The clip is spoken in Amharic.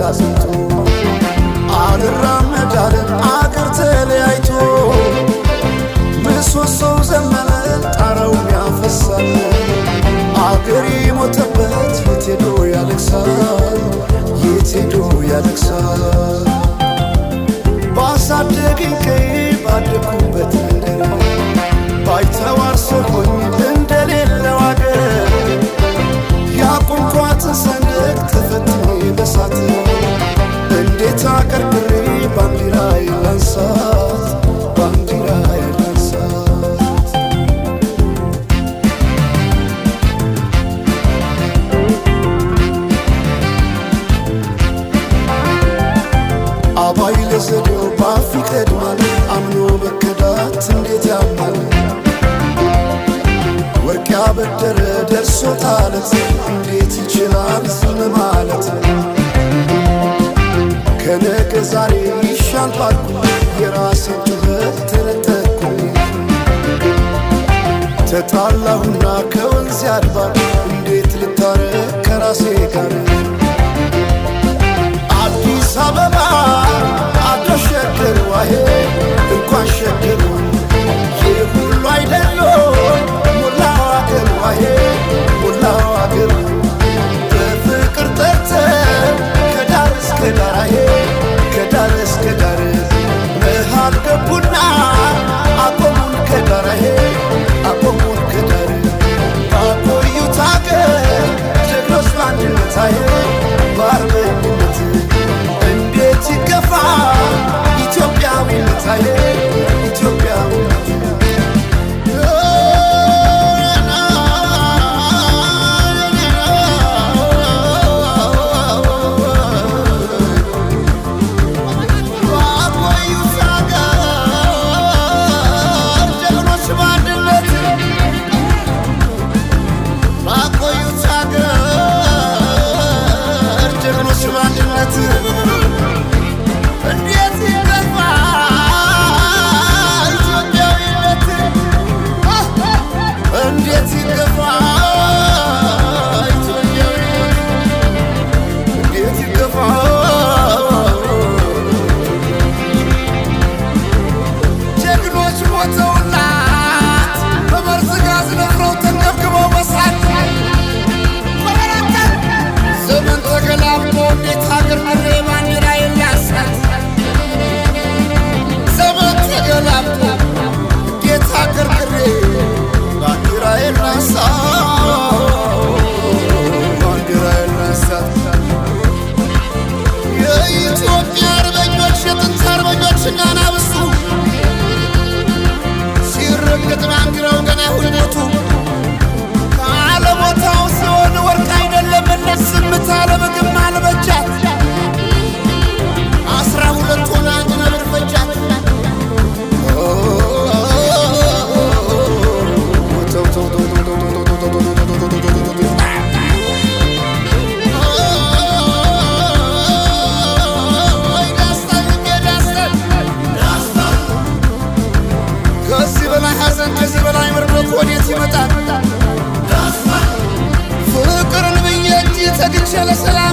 አዝንቶ አልራመዳለ አገር ተለያይቶ ምሰሶው ዘመነ ጣራው ያፈሳል አገር የሞተበት የት ሄዶ ያለቅሳል የት ሄዶ ያለቅሳል ባሳደገኝ ቀይ ባደኩበት መንደር ባይተዋር ሰው ሆኜ እንደሌለው አገር ያቆምኳትን ሰንደቅ ተፈትኜ በሳት እንዴት አቀርቅሬ ባንዲራዬን ላንሳት ባንዲራዬን ላንሳት አባይ ለዘዴው ባፍ ይቀድማል አምኖ መከዳት እንዴት ያማል ወርቅ ያበደረ ደርሶታለት እንዴት ይችላል ዝም ማለት ከነገ ዛሬ ይሻል ባልኩ የራሴን ጩኸት ተነጠቅኩኝ ተጣላሁና ከወንዝ አድባር እንዴት ልታረቅ ከራሴ ጋር አዲስ አበባ አደሸገር ዋሄ እንኳን ሸገር ይህ ሁሉ አይደሎ ሞላው አገር ዋሄ ሞላው አገር በፍቅር ጠርተን ከዳር እስከ ዳር ከዳር እስከ ዳር መሃል ገቡና አቆሙን ከዳር አቆሙን ከዳር ባቆዩት አገር ጀግኖች በአንድነት በአርበኝነት እንዴት ይገፋ ኢትዮጵያዊነት ኢትዮጵያዊነት ፍቅርን ብዬ እንጂ ተግቼ ለሰላም